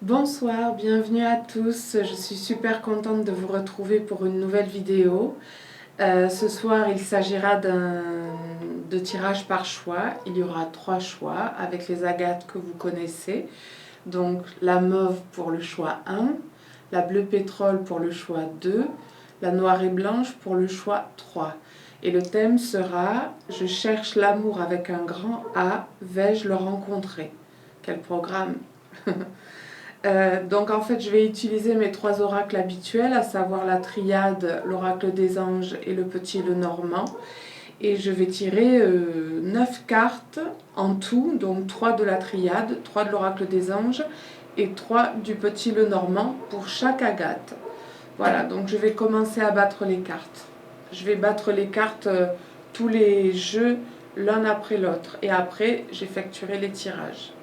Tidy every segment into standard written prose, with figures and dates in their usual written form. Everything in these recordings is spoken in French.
Bonsoir, bienvenue à tous. Je suis super contente de vous retrouver pour une nouvelle vidéo. Ce soir, il s'agira de tirage par choix. Il y aura 3 choix avec les agates que vous connaissez. Donc la mauve pour le choix 1, la bleu pétrole pour le choix 2, la noire et blanche pour le choix 3. Et le thème sera « Je cherche l'amour avec un grand A, vais-je le rencontrer ?» Quel programme. Donc en fait je vais utiliser mes 3 oracles habituels, à savoir la triade, l'oracle des anges et le petit Lenormand. Et je vais tirer 9 cartes en tout, donc 3 de la triade, 3 de l'oracle des anges et 3 du petit Lenormand pour chaque agate. Voilà, donc je vais commencer à battre les cartes. Je vais battre les cartes tous les jeux l'un après l'autre et après j'effectuerai les tirages.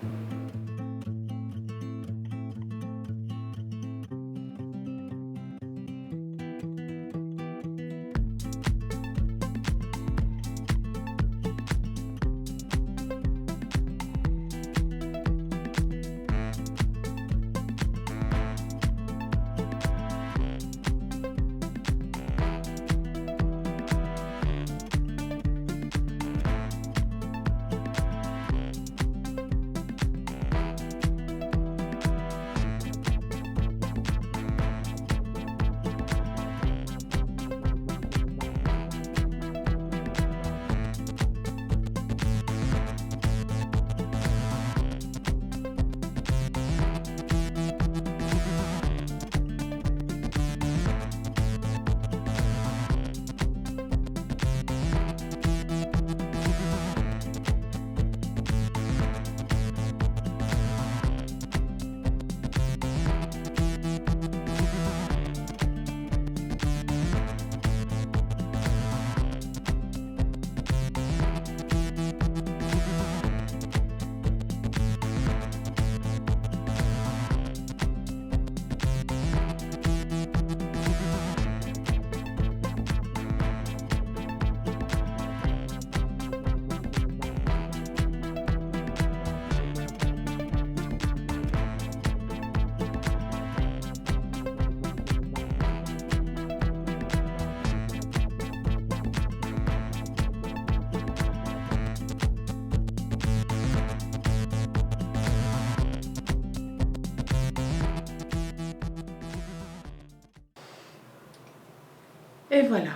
Et voilà.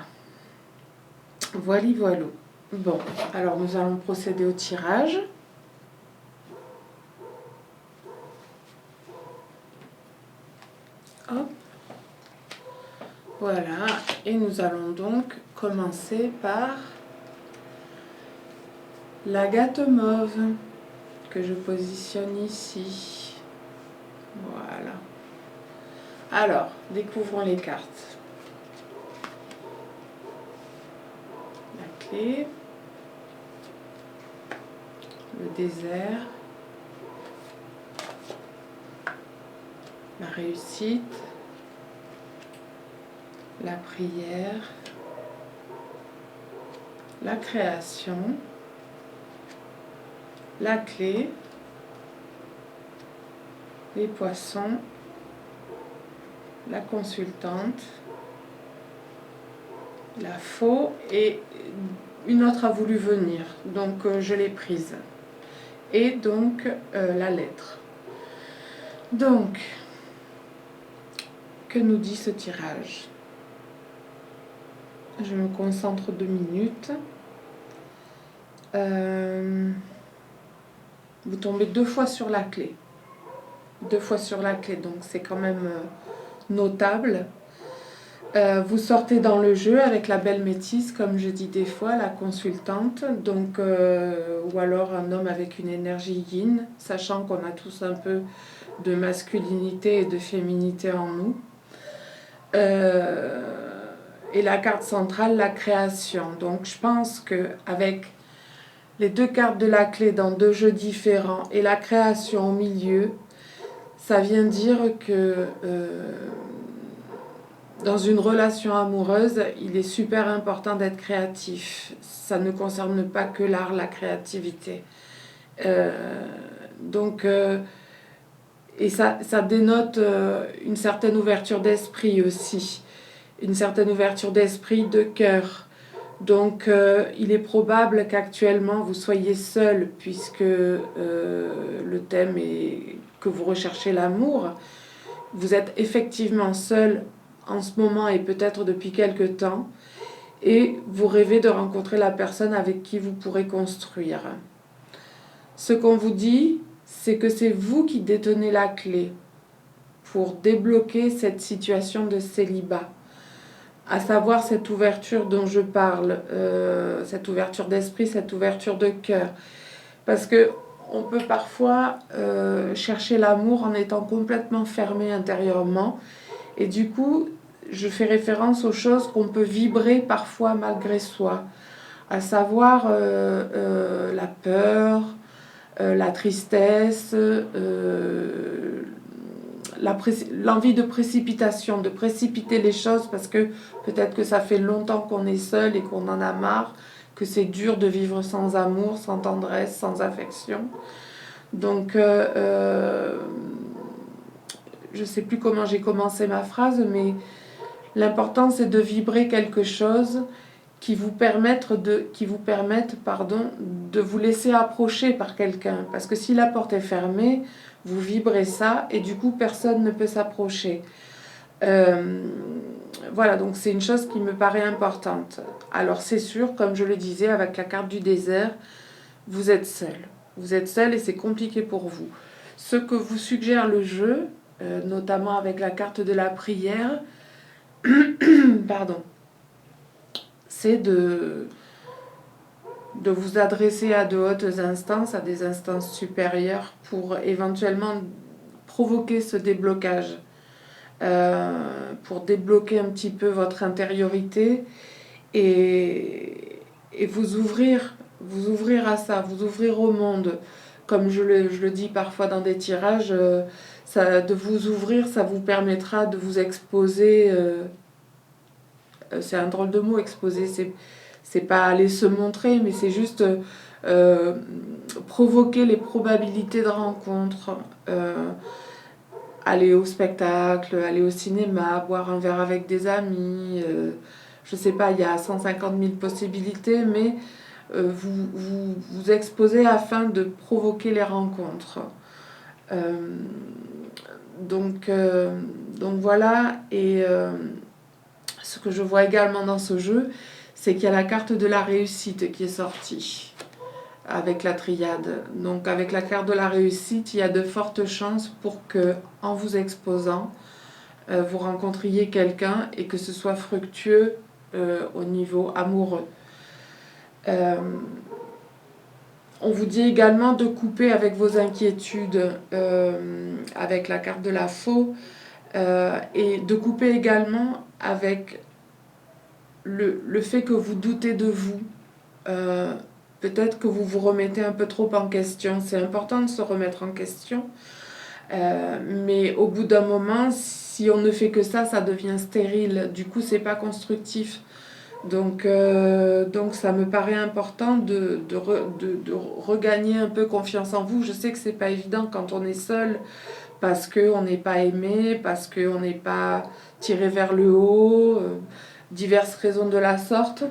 Voilà. Bon, alors nous allons procéder au tirage. Hop. Voilà, et nous allons donc commencer par l'agate mauve que je positionne ici. Voilà. Alors, découvrons les cartes. La clé, le désert, la réussite, la prière, la création, la clé, les poissons, la consultante, la faux et une autre a voulu venir, donc je l'ai prise. Et donc la lettre. Donc, que nous dit ce tirage? Je me concentre 2 minutes. Vous tombez 2 fois sur la clé. 2 fois sur la clé, donc c'est quand même notable. Vous sortez dans le jeu avec la belle métisse, comme je dis des fois, la consultante, donc, ou alors un homme avec une énergie yin, sachant qu'on a tous un peu de masculinité et de féminité en nous. Et la carte centrale, la création. Donc je pense qu'avec les 2 cartes de la clé dans 2 jeux différents et la création au milieu, ça vient dire que dans une relation amoureuse, il est super important d'être créatif. Ça ne concerne pas que l'art, la créativité. Et ça dénote une certaine ouverture d'esprit aussi, une certaine ouverture d'esprit, de cœur. Donc il est probable qu'actuellement vous soyez seul, puisque le thème est que vous recherchez l'amour. Vous êtes effectivement seul en ce moment et peut-être depuis quelque temps, et vous rêvez de rencontrer la personne avec qui vous pourrez construire. Ce qu'on vous dit, c'est que c'est vous qui détenez la clé pour débloquer cette situation de célibat, à savoir cette ouverture dont je parle, cette ouverture d'esprit, cette ouverture de cœur. Parce que on peut parfois chercher l'amour en étant complètement fermé intérieurement, et du coup, je fais référence aux choses qu'on peut vibrer parfois malgré soi, à savoir la peur, la tristesse, l'envie de précipitation, de précipiter les choses parce que peut-être que ça fait longtemps qu'on est seul et qu'on en a marre, que c'est dur de vivre sans amour, sans tendresse, sans affection. Donc, je ne sais plus comment j'ai commencé ma phrase, mais l'important c'est de vibrer quelque chose qui vous permette de vous laisser approcher par quelqu'un. Parce que si la porte est fermée, vous vibrez ça et du coup personne ne peut s'approcher. Voilà, donc c'est une chose qui me paraît importante. Alors c'est sûr, comme je le disais, avec la carte du désert, vous êtes seul. Vous êtes seul et c'est compliqué pour vous. Ce que vous suggère le jeu, notamment avec la carte de la prière, pardon, c'est de vous adresser à de hautes instances, à des instances supérieures pour éventuellement provoquer ce déblocage, pour débloquer un petit peu votre intériorité et vous ouvrir à ça, vous ouvrir au monde. Comme je le dis parfois dans des tirages, de vous ouvrir, ça vous permettra de vous exposer. C'est un drôle de mot, exposer, c'est pas aller se montrer, mais c'est juste provoquer les probabilités de rencontre, aller au spectacle, aller au cinéma, boire un verre avec des amis, je sais pas, il y a 150 000 possibilités, mais vous exposez afin de provoquer les rencontres. Donc voilà, et ce que je vois également dans ce jeu, c'est qu'il y a la carte de la réussite qui est sortie avec la triade. Donc avec la carte de la réussite, il y a de fortes chances pour que, en vous exposant, vous rencontriez quelqu'un et que ce soit fructueux au niveau amoureux. On vous dit également de couper avec vos inquiétudes avec la carte de la faux et de couper également avec le fait que vous doutez de vous. Peut-être que vous vous remettez un peu trop en question. C'est important de se remettre en question. Mais au bout d'un moment, si on ne fait que ça, ça devient stérile. Du coup, c'est pas constructif. Donc ça me paraît important de regagner un peu confiance en vous. Je sais que c'est pas évident quand on est seul, parce qu'on n'est pas aimé, parce qu'on n'est pas tiré vers le haut, diverses raisons de la sorte.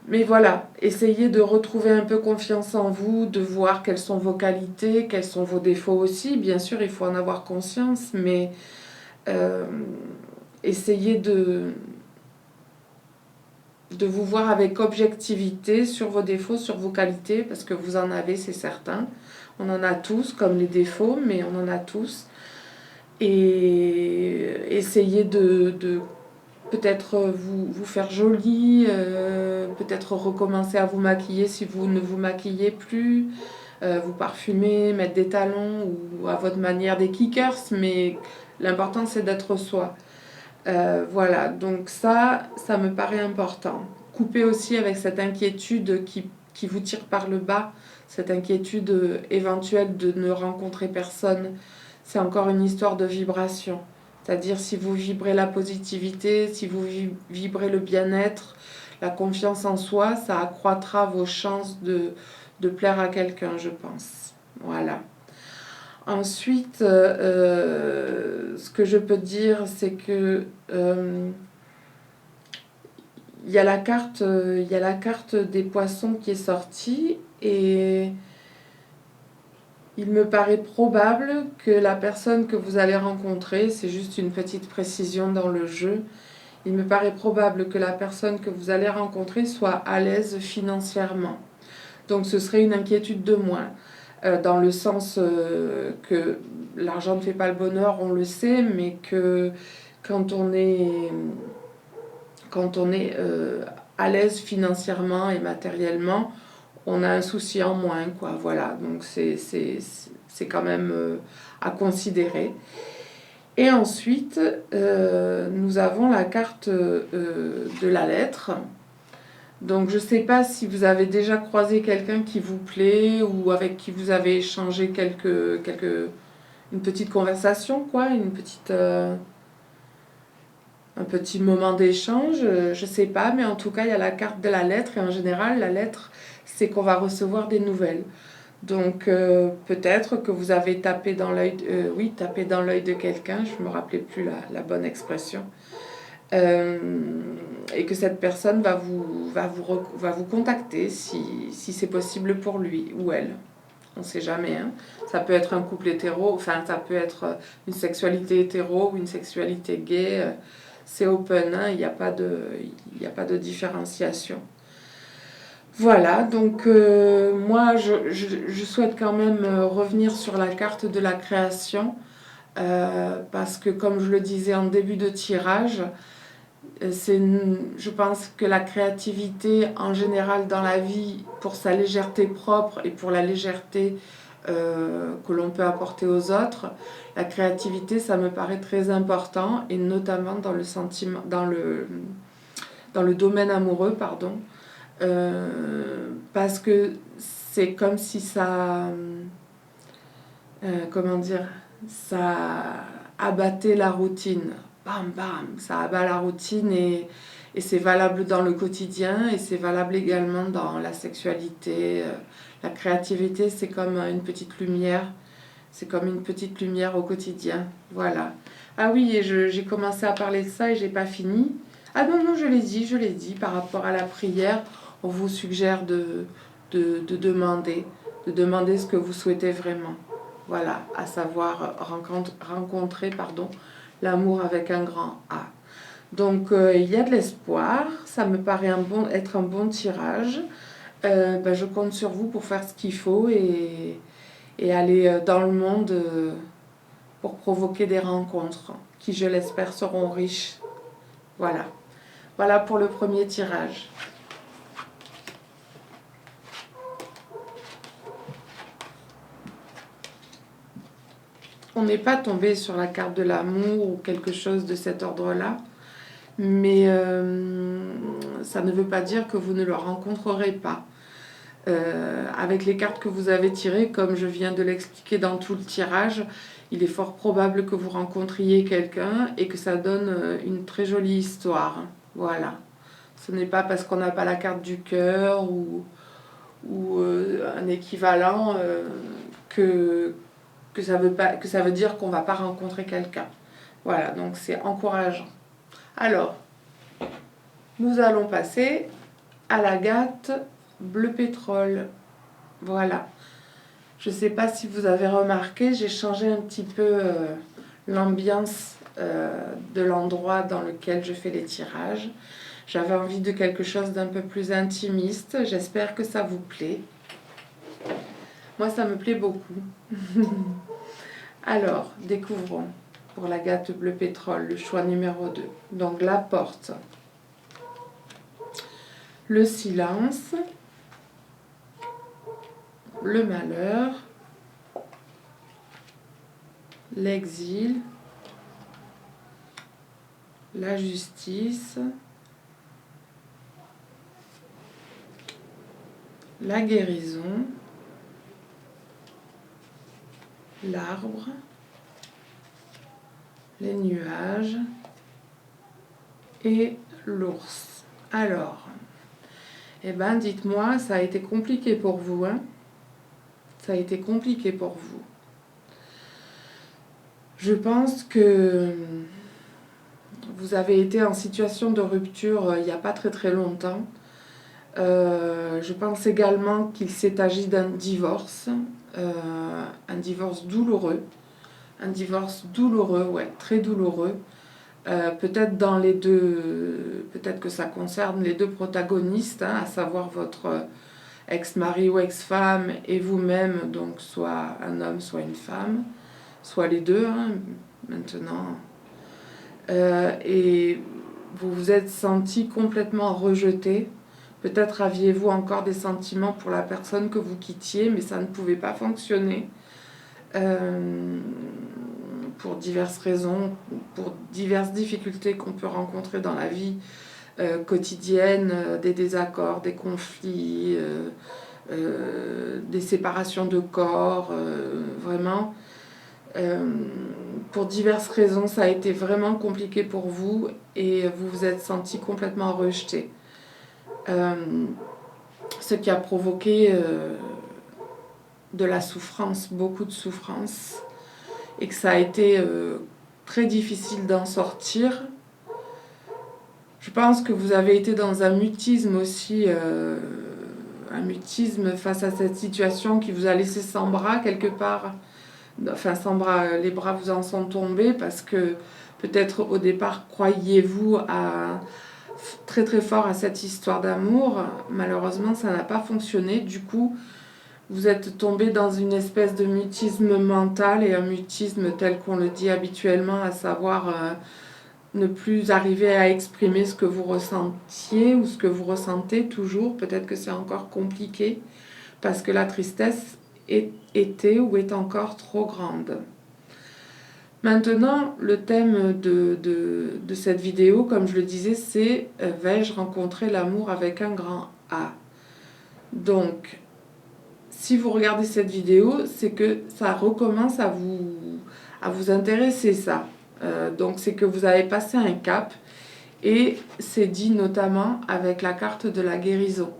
Mais voilà, essayez de retrouver un peu confiance en vous, de voir quelles sont vos qualités, quels sont vos défauts aussi. Bien sûr, il faut en avoir conscience, mais essayez de vous voir avec objectivité sur vos défauts, sur vos qualités, parce que vous en avez, c'est certain. On en a tous, comme les défauts, mais on en a tous. Et essayez de peut-être vous faire jolie, peut-être recommencer à vous maquiller si vous ne vous maquillez plus, vous parfumer, mettre des talons ou à votre manière des kickers, mais l'important c'est d'être soi. Voilà, donc ça me paraît important. Couper aussi avec cette inquiétude qui vous tire par le bas, cette inquiétude éventuelle de ne rencontrer personne. C'est encore une histoire de vibration. C'est-à-dire si vous vibrez la positivité, si vous vibrez le bien-être, la confiance en soi, ça accroîtra vos chances de plaire à quelqu'un, je pense. Voilà. Ensuite, ce que je peux dire, c'est que il y a la carte des poissons qui est sortie et il me paraît probable que la personne que vous allez rencontrer, c'est juste une petite précision dans le jeu, il me paraît probable que la personne que vous allez rencontrer soit à l'aise financièrement. Donc ce serait une inquiétude de moins, dans le sens que l'argent ne fait pas le bonheur, on le sait, mais que quand on est, à l'aise financièrement et matériellement, on a un souci en moins, quoi. Voilà, donc c'est quand même à considérer. Et ensuite, nous avons la carte de la lettre. Donc je ne sais pas si vous avez déjà croisé quelqu'un qui vous plaît ou avec qui vous avez échangé une petite conversation, quoi, un petit moment d'échange, je ne sais pas, mais en tout cas il y a la carte de la lettre et en général la lettre c'est qu'on va recevoir des nouvelles. Donc peut-être que vous avez tapé dans l'œil, tapé dans l'œil de quelqu'un, je ne me rappelais plus la bonne expression. Et que cette personne va vous contacter si c'est possible pour lui ou elle. On ne sait jamais. Hein. Ça peut être un couple hétéro, enfin ça peut être une sexualité hétéro ou une sexualité gay. C'est open, hein, il n'y a pas de différenciation. Voilà, donc moi je souhaite quand même revenir sur la carte de la création parce que comme je le disais en début de tirage, je pense que la créativité en général dans la vie, pour sa légèreté propre et pour la légèreté que l'on peut apporter aux autres, la créativité, ça me paraît très important, et notamment dans le sentiment, dans le domaine amoureux, pardon, parce que c'est comme si ça, comment dire, ça abattait la routine. Bam, bam, ça abat la routine et c'est valable dans le quotidien et c'est valable également dans la sexualité. La créativité, c'est comme une petite lumière. C'est comme une petite lumière au quotidien. Voilà. Ah oui, et j'ai commencé à parler de ça et j'ai pas fini. Ah non, non, je l'ai dit, par rapport à la prière, on vous suggère de demander ce que vous souhaitez vraiment. Voilà, à savoir rencontrer l'amour avec un grand A. Donc il y a de l'espoir, ça me paraît être un bon tirage. Je compte sur vous pour faire ce qu'il faut et aller dans le monde pour provoquer des rencontres qui, je l'espère, seront riches. Voilà. Voilà pour le premier tirage. On n'est pas tombé sur la carte de l'amour ou quelque chose de cet ordre-là, mais ça ne veut pas dire que vous ne le rencontrerez pas. Avec les cartes que vous avez tirées, comme je viens de l'expliquer dans tout le tirage, il est fort probable que vous rencontriez quelqu'un et que ça donne une très jolie histoire. Voilà. Ce n'est pas parce qu'on n'a pas la carte du cœur ou un équivalent que ça veut dire qu'on ne va pas rencontrer quelqu'un. Voilà, donc c'est encourageant. Alors, nous allons passer à la gâte bleu pétrole. Voilà. Je ne sais pas si vous avez remarqué, j'ai changé un petit peu l'ambiance de l'endroit dans lequel je fais les tirages. J'avais envie de quelque chose d'un peu plus intimiste. J'espère que ça vous plaît. Moi, ça me plaît beaucoup. Alors, découvrons pour la gâte bleu pétrole le choix numéro 2. Donc, la porte, le silence, le malheur, l'exil, la justice, la guérison, l'arbre, les nuages et l'ours. Alors, dites-moi, ça a été compliqué pour vous, hein? Ça a été compliqué pour vous. Je pense que vous avez été en situation de rupture il n'y a pas très très longtemps. Je pense également qu'il s'est agi d'un divorce douloureux. Un divorce douloureux, ouais, très douloureux. Peut-être dans les deux, peut-être que ça concerne les deux protagonistes, hein, à savoir votre ex-mari ou ex-femme et vous-même, donc soit un homme, soit une femme, soit les deux, hein, maintenant. Et vous vous êtes senti complètement rejeté. Peut-être aviez-vous encore des sentiments pour la personne que vous quittiez, mais ça ne pouvait pas fonctionner. Pour diverses raisons, pour diverses difficultés qu'on peut rencontrer dans la vie quotidienne, des désaccords, des conflits, des séparations de corps, vraiment. Pour diverses raisons, ça a été vraiment compliqué pour vous et vous vous êtes senti complètement rejeté. Ce qui a provoqué de la souffrance, beaucoup de souffrance, et que ça a été très difficile d'en sortir. Je pense que vous avez été dans un mutisme aussi, un mutisme face à cette situation qui vous a laissé sans bras quelque part. Enfin, sans bras, les bras vous en sont tombés parce que peut-être au départ croyiez-vous très très fort à cette histoire d'amour. Malheureusement, ça n'a pas fonctionné. Du coup, vous êtes tombé dans une espèce de mutisme mental et un mutisme tel qu'on le dit habituellement, à savoir ne plus arriver à exprimer ce que vous ressentiez ou ce que vous ressentez toujours. Peut-être que c'est encore compliqué parce que la tristesse était ou est encore trop grande. Maintenant, le thème de cette vidéo, comme je le disais, c'est vais-je rencontrer l'amour avec un grand A? Donc, si vous regardez cette vidéo, c'est que ça recommence à vous intéresser, ça. Donc, c'est que vous avez passé un cap, et c'est dit notamment avec la carte de la guérison.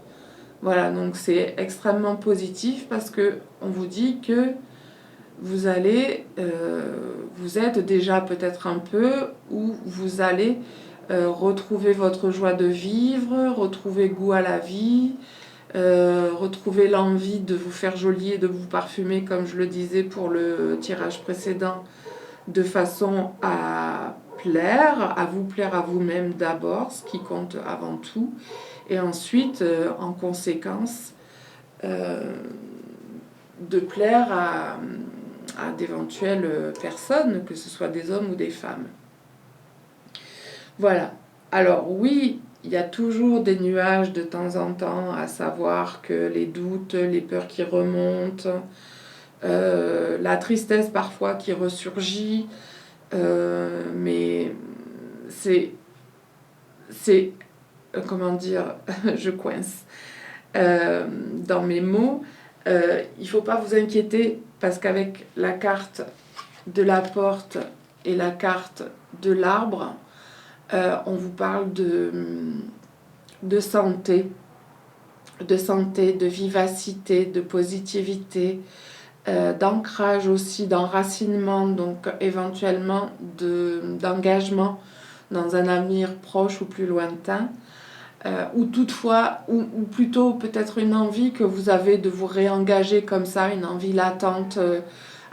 Voilà, donc c'est extrêmement positif parce que on vous dit que vous allez, vous êtes déjà peut-être un peu, ou vous allez retrouver votre joie de vivre, retrouver goût à la vie, retrouver l'envie de vous faire joli et de vous parfumer, comme je le disais pour le tirage précédent, de façon à vous plaire à vous-même d'abord, ce qui compte avant tout, et ensuite, en conséquence, de plaire à d'éventuelles personnes, que ce soit des hommes ou des femmes. Voilà. Alors oui, il y a toujours des nuages de temps en temps, à savoir que les doutes, les peurs qui remontent, la tristesse parfois qui ressurgit, mais c'est comment dire, je coince dans mes mots. Il ne faut pas vous inquiéter parce qu'avec la carte de la porte et la carte de l'arbre, on vous parle de santé, de vivacité, de positivité, d'ancrage aussi, d'enracinement, donc éventuellement d'engagement dans un avenir proche ou plus lointain. Ou toutefois, ou plutôt peut-être une envie que vous avez de vous réengager comme ça, une envie latente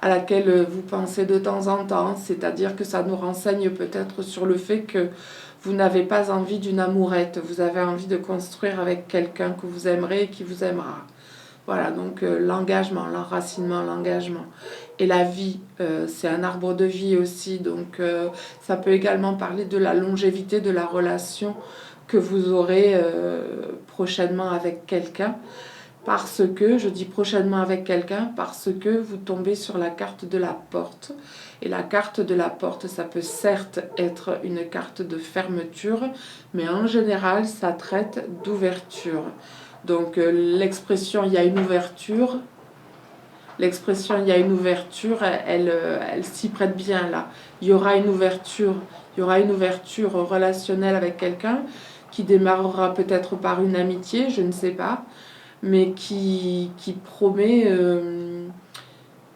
à laquelle vous pensez de temps en temps, c'est-à-dire que ça nous renseigne peut-être sur le fait que vous n'avez pas envie d'une amourette, vous avez envie de construire avec quelqu'un que vous aimerez et qui vous aimera. Voilà, donc l'engagement, l'enracinement, l'engagement. Et la vie, c'est un arbre de vie aussi, donc ça peut également parler de la longévité de la relation que vous aurez prochainement avec quelqu'un, parce que, je dis prochainement avec quelqu'un, parce que vous tombez sur la carte de la porte. Et la carte de la porte, ça peut certes être une carte de fermeture, mais en général, ça traite d'ouverture. Donc l'expression « il y a une ouverture », elle s'y prête bien là. Il y aura une ouverture relationnelle avec quelqu'un qui démarrera peut-être par une amitié, je ne sais pas, mais qui promet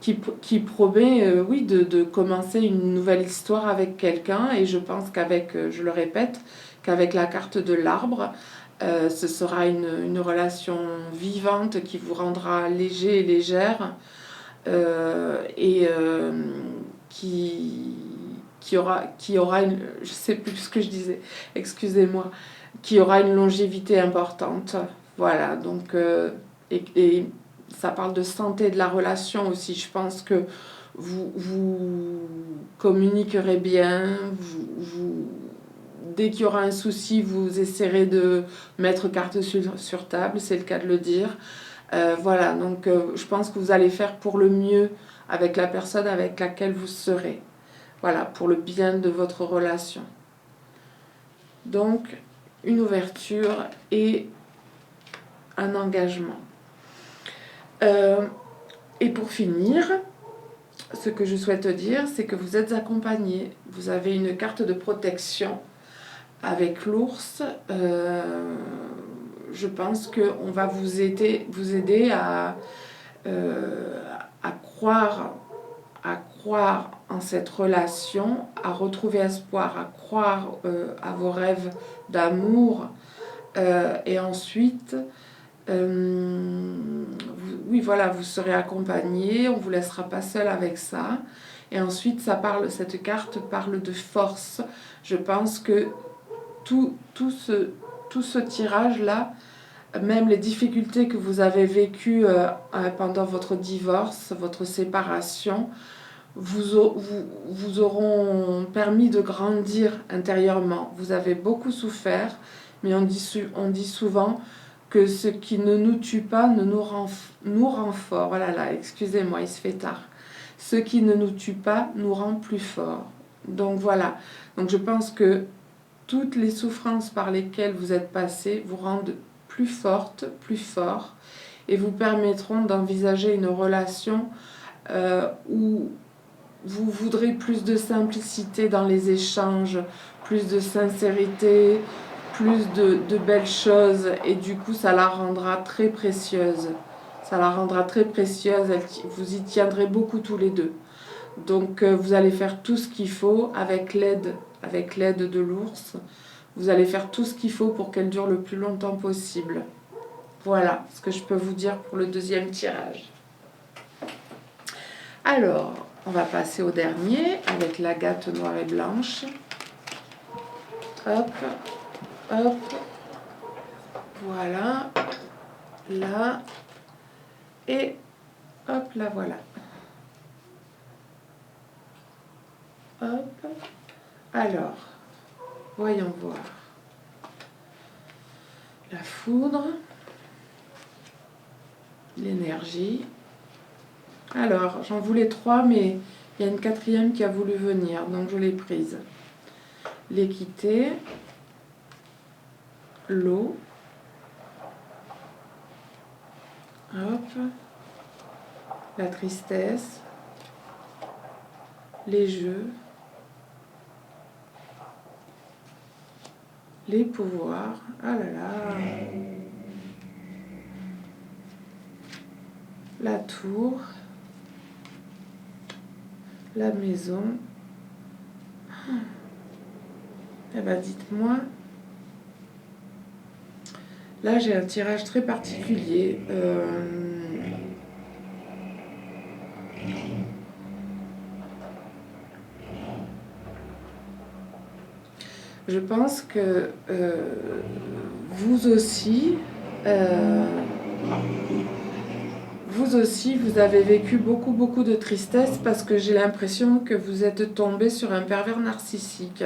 qui promet, oui, de commencer une nouvelle histoire avec quelqu'un. Et je pense qu'avec, je le répète, qu'avec la carte de l'arbre, ce sera une relation vivante qui vous rendra léger et légère, et qui aura une, je sais plus ce que je disais, excusez-moi, qui aura une longévité importante. Voilà, donc, et ça parle de santé de la relation aussi. Je pense que vous communiquerez bien, dès qu'il y aura un souci, vous essaierez de mettre carte sur table, c'est le cas de le dire. Voilà, donc je pense que vous allez faire pour le mieux avec la personne avec laquelle vous serez. Voilà, pour le bien de votre relation. Donc, une ouverture et un engagement. Et pour finir, ce que je souhaite dire, c'est que vous êtes accompagné. Vous avez une carte de protection avec l'ours. Je pense qu'on va vous aider à croire en cette relation, à retrouver espoir, à croire à vos rêves d'amour. Et ensuite, oui, voilà, vous serez accompagné, on ne vous laissera pas seul avec ça. Et ensuite, cette carte parle de force. Je pense que tout ce tirage-là, même les difficultés que vous avez vécues pendant votre divorce, votre séparation, vous auront permis de grandir intérieurement. Vous avez beaucoup souffert, mais on dit souvent que ce qui ne nous tue pas nous rend fort. Oh là là, excusez-moi, il se fait tard. Ce qui ne nous tue pas nous rend plus forts. Donc voilà. Donc je pense que toutes les souffrances par lesquelles vous êtes passé vous rendent plus forte, plus fort, et vous permettront d'envisager une relation où vous voudrez plus de simplicité dans les échanges, plus de sincérité, plus de belles choses, et du coup ça la rendra très précieuse. Ça la rendra très précieuse, vous y tiendrez beaucoup tous les deux. Donc vous allez faire tout ce qu'il faut avec l'aide de l'ours. Vous allez faire tout ce qu'il faut pour qu'elle dure le plus longtemps possible. Voilà ce que je peux vous dire pour le deuxième tirage. Alors, on va passer au dernier avec l'agate noire et blanche. Hop, hop. Voilà. Là. Et hop, là voilà. Hop. Alors, voyons voir. La foudre. L'énergie. Alors, j'en voulais 3, mais il y a une 4e qui a voulu venir, donc je l'ai prise. L'équité, l'eau, hop, la tristesse, les jeux, les pouvoirs, ah là là, la tour, la maison. Eh ben dites-moi, là j'ai un tirage très particulier. Je pense que vous aussi, vous avez vécu beaucoup de tristesse, parce que j'ai l'impression que vous êtes tombé sur un pervers narcissique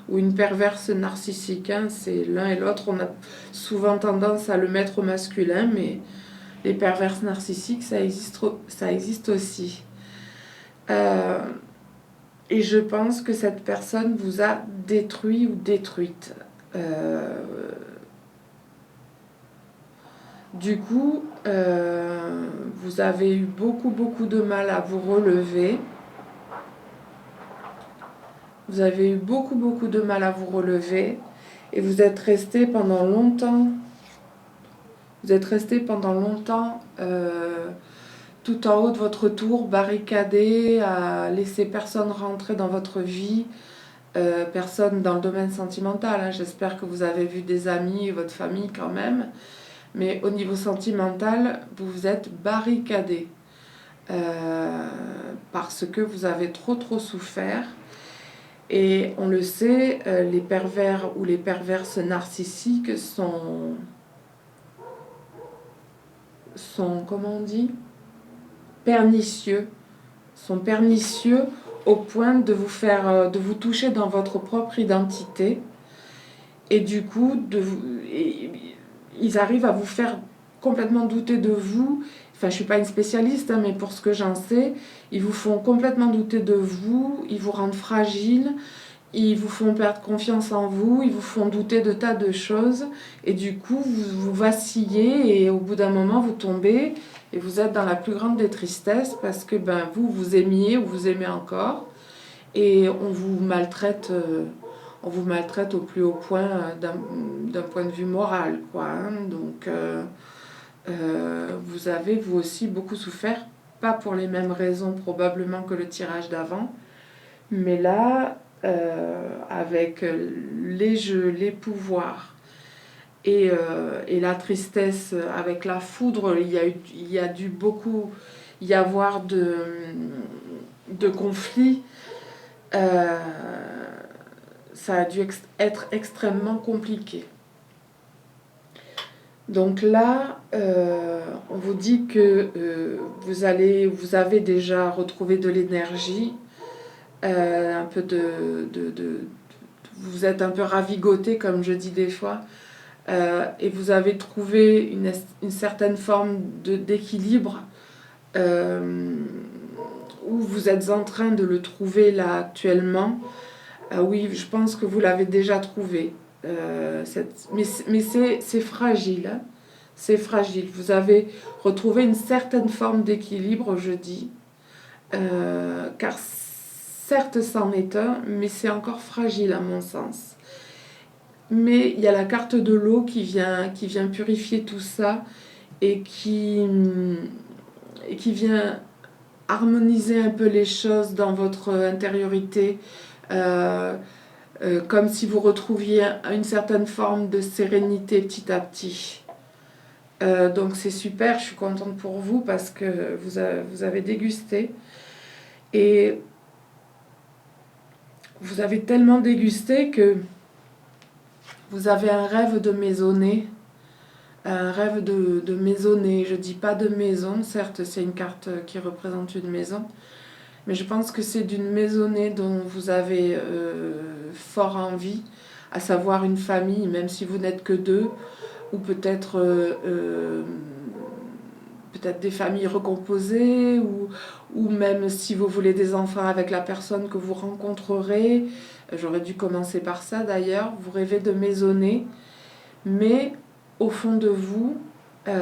ou une perverse narcissique. Hein. C'est l'un et l'autre. On a souvent tendance à le mettre au masculin, mais les perverses narcissiques, ça existe aussi. Et je pense que cette personne vous a détruit ou détruite. Du coup, vous avez eu beaucoup de mal à vous relever. Vous avez eu beaucoup de mal à vous relever. Et vous êtes resté pendant longtemps. tout en haut de votre tour, barricadé, à laisser personne rentrer dans votre vie, personne dans le domaine sentimental. Hein. J'espère que vous avez vu des amis et votre famille quand même. Mais au niveau sentimental, vous vous êtes barricadé parce que vous avez trop souffert. Et on le sait, les pervers ou les perverses narcissiques sont comment on dit, pernicieux, sont pernicieux au point de vous faire, de vous toucher dans votre propre identité. Et du coup, ils arrivent à vous faire complètement douter de vous. Enfin, je ne suis pas une spécialiste, hein, mais pour ce que j'en sais, ils vous font complètement douter de vous, ils vous rendent fragile, ils vous font perdre confiance en vous, ils vous font douter de tas de choses. Et du coup, vous vacillez et au bout d'un moment, vous tombez et vous êtes dans la plus grande des tristesses parce que vous aimiez ou vous aimez encore. Et on vous maltraite au plus haut point d'un point de vue moral, quoi. Hein. Donc, vous avez, vous aussi, beaucoup souffert, pas pour les mêmes raisons probablement que le tirage d'avant, mais là, avec les jeux, les pouvoirs et la tristesse, avec la foudre, il y a dû beaucoup y avoir de conflits. Ça a dû être extrêmement compliqué. Donc là, on vous dit que vous avez déjà retrouvé de l'énergie, un peu vous êtes un peu ravigoté, comme je dis des fois, et vous avez trouvé une certaine forme d'équilibre, où vous êtes en train de le trouver là actuellement. Oui, je pense que vous l'avez déjà trouvé. Mais c'est fragile. Hein. C'est fragile. Vous avez retrouvé une certaine forme d'équilibre, je dis. Car certes, c'en est un, mais c'est encore fragile à mon sens. Mais il y a la carte de l'eau qui vient purifier tout ça et qui vient harmoniser un peu les choses dans votre intériorité. Comme si vous retrouviez une certaine forme de sérénité petit à petit. Donc c'est super, je suis contente pour vous parce que vous avez dégusté. Et vous avez tellement dégusté que vous avez un rêve de maisonnée. Un rêve de maisonnée. Je ne dis pas de maison, certes c'est une carte qui représente une maison. Mais je pense que c'est d'une maisonnée dont vous avez fort envie, à savoir une famille, même si vous n'êtes que deux, ou peut-être des familles recomposées, ou même si vous voulez des enfants avec la personne que vous rencontrerez. J'aurais dû commencer par ça d'ailleurs. Vous rêvez de maisonnée, mais au fond de vous, vous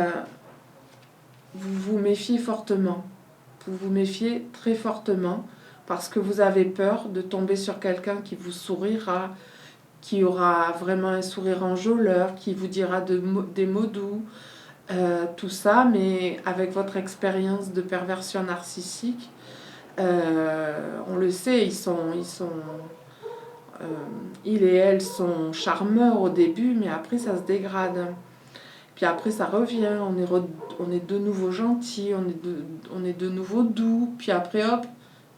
vous méfiez fortement. Vous vous méfiez très fortement parce que vous avez peur de tomber sur quelqu'un qui vous sourira, qui aura vraiment un sourire enjôleur, qui vous dira des mots doux, tout ça, mais avec votre expérience de perversion narcissique, on le sait, il et elle sont charmeurs au début, mais après ça se dégrade. Puis après ça revient, on est de nouveau gentil, on est de nouveau doux, puis après hop,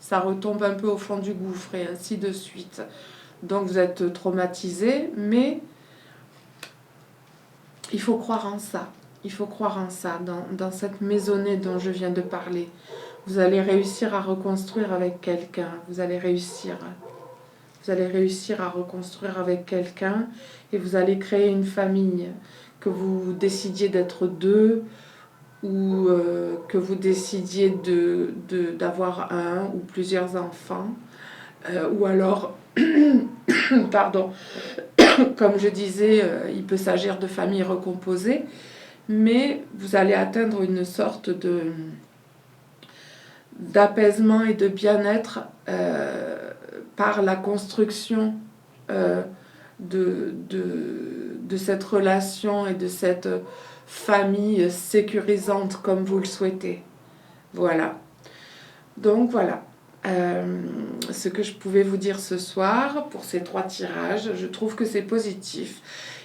ça retombe un peu au fond du gouffre et ainsi de suite. Donc vous êtes traumatisé, mais il faut croire en ça. Il faut croire en ça, dans cette maisonnée dont je viens de parler. Vous allez réussir à reconstruire avec quelqu'un, vous allez réussir à reconstruire avec quelqu'un et vous allez créer une famille. Que vous décidiez d'être deux ou que vous décidiez d'avoir un ou plusieurs enfants, ou alors, pardon, comme je disais, il peut s'agir de familles recomposées, mais vous allez atteindre une sorte d'apaisement et de bien-être par la construction de cette relation et de cette famille sécurisante comme vous le souhaitez. Voilà. Donc voilà. Ce que je pouvais vous dire ce soir pour ces 3 tirages, je trouve que c'est positif.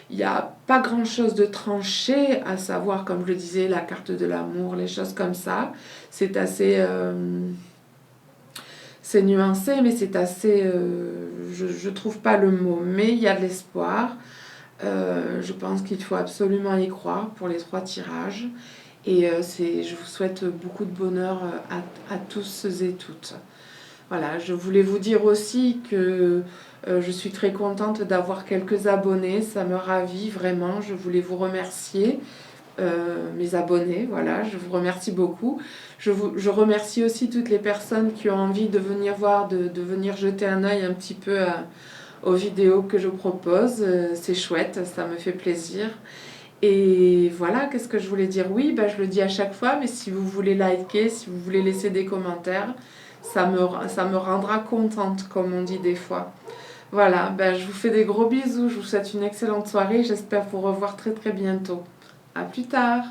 Il n'y a pas grand chose de tranché, à savoir, comme je le disais, la carte de l'amour, les choses comme ça. C'est assez. C'est nuancé, mais c'est assez. Je trouve pas le mot, mais il y a de l'espoir. Je pense qu'il faut absolument y croire pour les 3 tirages. Et je vous souhaite beaucoup de bonheur à tous et toutes. Voilà, je voulais vous dire aussi que je suis très contente d'avoir quelques abonnés, ça me ravit vraiment. Je voulais vous remercier, mes abonnés, voilà, je vous remercie beaucoup. Je remercie aussi toutes les personnes qui ont envie de venir voir, de venir jeter un œil un petit peu aux vidéos que je propose. C'est chouette, ça me fait plaisir. Et voilà, qu'est-ce que je voulais dire? Oui, ben, je le dis à chaque fois, mais si vous voulez liker, si vous voulez laisser des commentaires, ça me rendra contente, comme on dit des fois. Voilà, ben, je vous fais des gros bisous, je vous souhaite une excellente soirée, j'espère vous revoir très très bientôt. À plus tard!